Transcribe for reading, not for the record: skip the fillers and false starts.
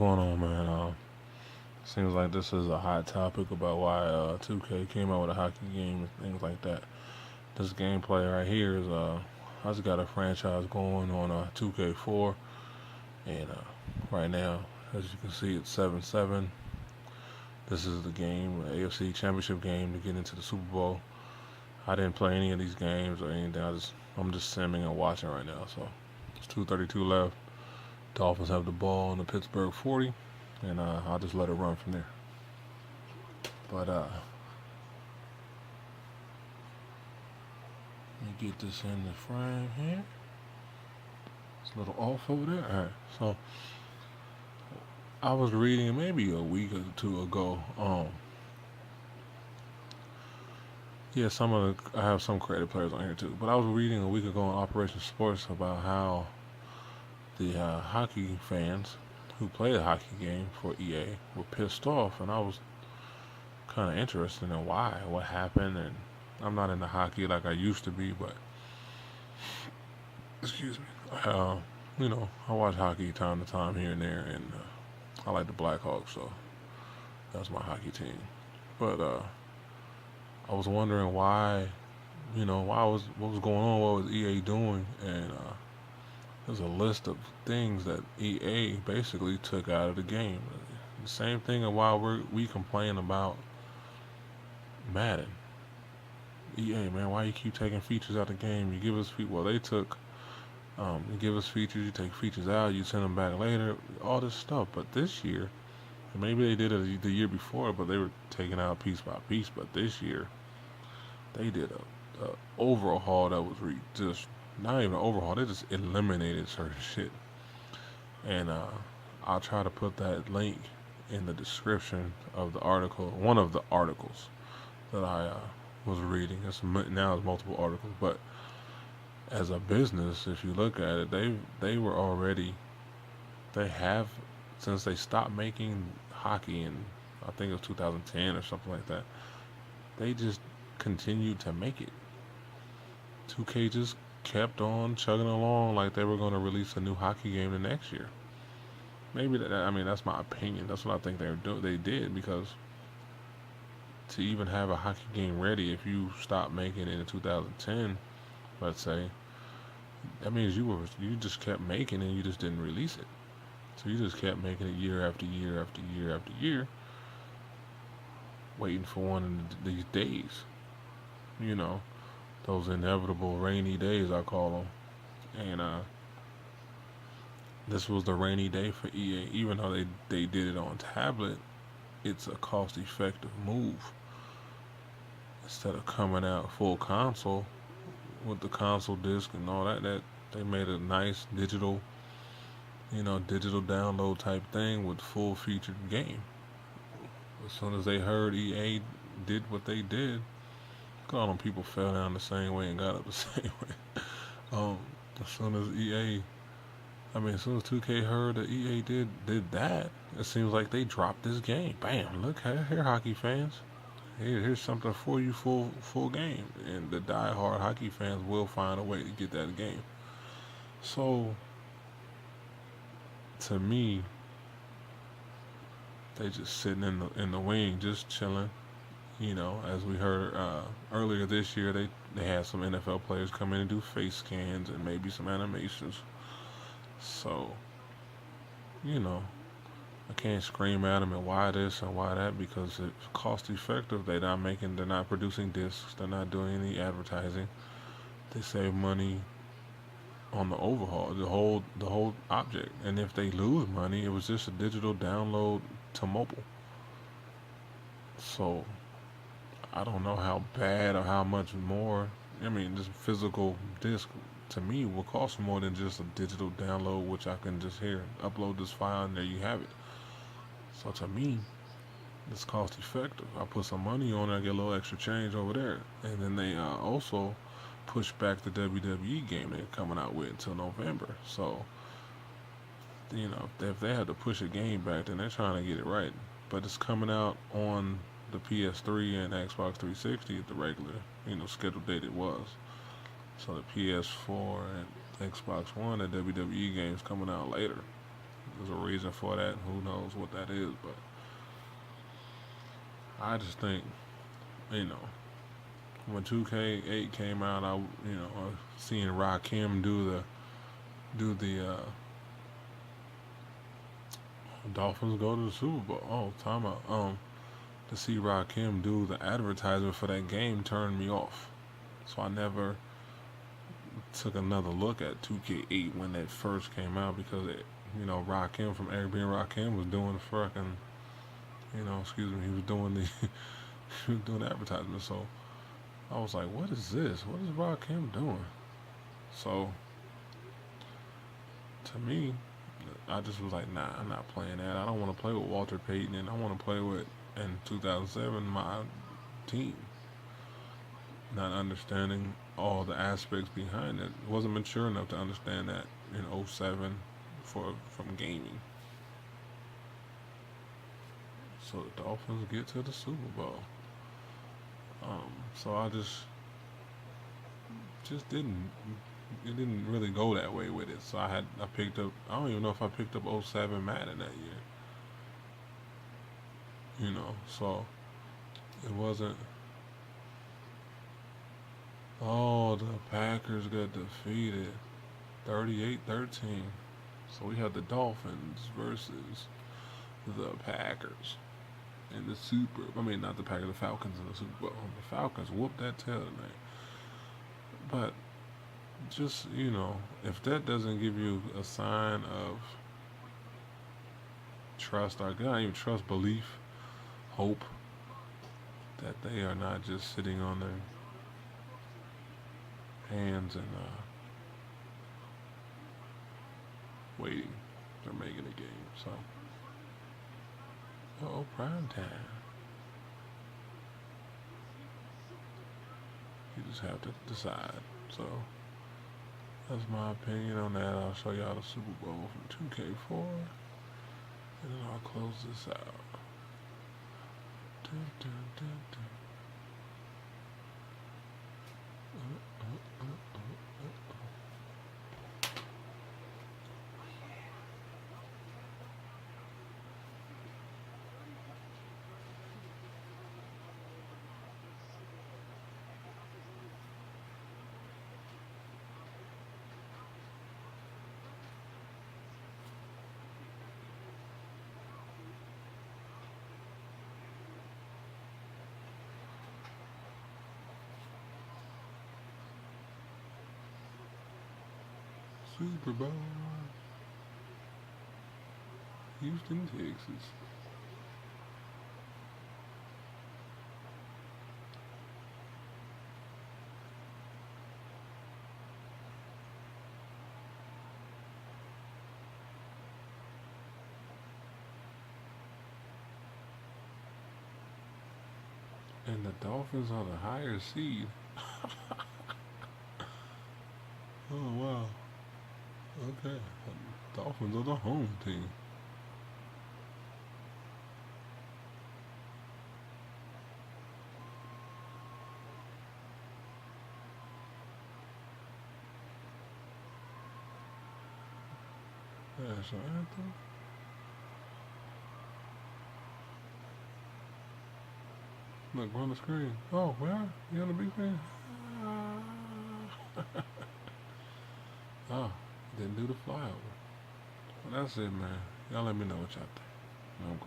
Going on, man? Seems like this is a hot topic about why 2K came out with a hockey game and things like that. This gameplay right here is I just got a franchise going on 2K4, and right now, as you can see, it's 7-7. This is the game, the AFC Championship game to get into the Super Bowl. I didn't play any of these games or anything. I'm just simming and watching right now. So it's 2:32 left. Dolphins have the ball in the Pittsburgh 40, and I'll just let it run from there. But let me get this in the frame here. It's a little off over there. All right. So I was reading maybe a week or two ago. Yeah, I have some creative players on here too. But I was reading a week ago on Operation Sports about how the hockey fans who play the hockey game for EA were pissed off, and I was kind of interested in why, what happened, and I'm not into hockey like I used to be, but excuse me, I watch hockey time to time here and there, and I like the Blackhawks, so that's my hockey team. But I was wondering why, what was going on, what was EA doing, and there's a list of things that EA basically took out of the game. The same thing of why we complain about Madden. EA, man, why you keep taking features out of the game? You give us well, they took you give us features, you take features out, you send them back later, all this stuff. But this year, maybe they did it the year before, but they were taking out piece by piece. But this year, they did a overhaul that was just not even an overhaul. They just eliminated certain shit, and I'll try to put that link in the description of the article, one of the articles that I was reading. Now it's multiple articles, but as a business, if you look at it, they were already they have since they stopped making hockey in I think it was 2010 or something like that. They just continued to make it. 2K just kept on chugging along like they were going to release a new hockey game the next year. Maybe that's my opinion. That's what I think they did because to even have a hockey game ready, if you stopped making it in 2010, let's say, that means you just kept making it and you just didn't release it. So you just kept making it year after year after year after year, waiting for one of these days. You know, those inevitable rainy days I call them. And this was the rainy day for EA. Even though they did it on tablet, it's a cost-effective move. Instead of coming out full console with the console disc and all that they made a nice digital download type thing with full featured game. As soon as they heard EA did what they did, all them people fell down the same way and got up the same way. Um, as soon as as soon as 2K heard that EA did that, it seems like they dropped this game. Bam! Look here, hockey fans. Here's something for you, full game, and the die-hard hockey fans will find a way to get that game. So, to me, they just sitting in the wing, just chilling. As we heard earlier this year, they had some NFL players come in and do face scans and maybe some animations. So, I can't scream at them and why this and why that because it's cost effective. They're not producing discs. They're not doing any advertising. They save money on the overhaul, the whole object. And if they lose money, it was just a digital download to mobile. So I don't know how bad or how much more. This physical disc to me will cost more than just a digital download, which I can just upload this file, and there you have it. So to me, it's cost effective. I put some money on it, I get a little extra change over there, and then they also push back the WWE game they're coming out with until November. So if they had to push a game back, then they're trying to get it right. But it's coming out on the PS3 and Xbox 360 at the regular, scheduled date it was. So the PS4 and Xbox One, the WWE game's coming out later. there's a reason for that. Who knows what that is? But I just think, you know, when 2K8 came out, seeing Rakim do the Dolphins go to the Super Bowl. Oh, time out. To see Rakim do the advertisement for that game turned me off. So I never took another look at 2K8 when that first came out because Rakim from Eric being Rakim was doing the fucking, excuse me, he was doing the he was doing the advertisement. So I was like, what is this? What is Rakim doing? So to me, I just was like, nah, I'm not playing that. I don't want to play with Walter Payton, and I want to play with, in 2007, my team. Not understanding all the aspects behind it. Wasn't mature enough to understand that in '07 from gaming. So the Dolphins get to the Super Bowl. So I just didn't it didn't really go that way with it. So I picked up, I don't even know if I picked up '07 Madden that year. So it wasn't. Oh, the Packers got defeated 38-13. So we had the Dolphins versus the Packers in the not the Packers, the Falcons in the Super Bowl. The Falcons whooped that tail tonight. But just, if that doesn't give you a sign of trust, or not even trust, belief, hope, that they are not just sitting on their hands and waiting. They're making a game. So, prime time. You just have to decide. So, that's my opinion on that. I'll show y'all the Super Bowl from 2K4, and then I'll close this out. Dun, dun, dun, dun. Super Bowl, Houston, Texas. And the Dolphins are the higher seed. Oh, wow. Okay. Dolphins are the home team. National anthem. Look, on the screen. Oh, where? You on the big screen? Oh, didn't do the flyover. Well, that's it, man. Y'all let me know what y'all think. I'm